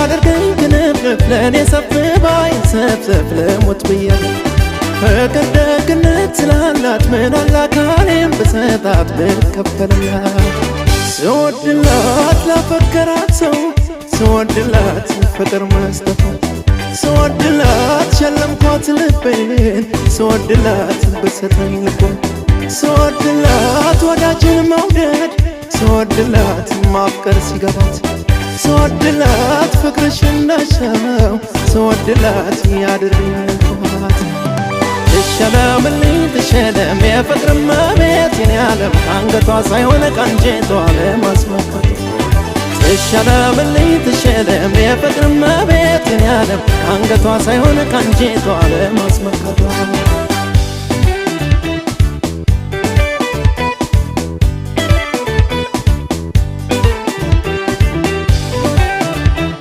አታደርገኝ ክንፍንፍ ለእኔ ሰብባይ ሰብሰብ ለሞት ብያለሁ ፍቅር ደግነት ስላላት ምን አላካሌም ብሰጣት ብከፈልላት ስወድላት ላፈቀራት ሰው ስወድላት ፍቅር መስጠት ስወድላት ሸለምኳት ልቤን ስወድላት ብሰጠኝ ልቦን ስወድላት ወዳጅን መውደድ ስወድላት ማፍቀር ሲገባት ስወድላት ፍቅርሽን እንዳሻው ስወድላት ያድርግልባት ትሸለምልኝ ትሸለም የፍቅር መቤት የኔ ዓለም አንገቷ ሳይሆን ቀንጀቷ ለማስመካት ትሸለምልኝ ትሸለም የፍቅር መቤት የኔ ዓለም አንገቷ ሳይሆን ቀንጀቷ ለማስመካት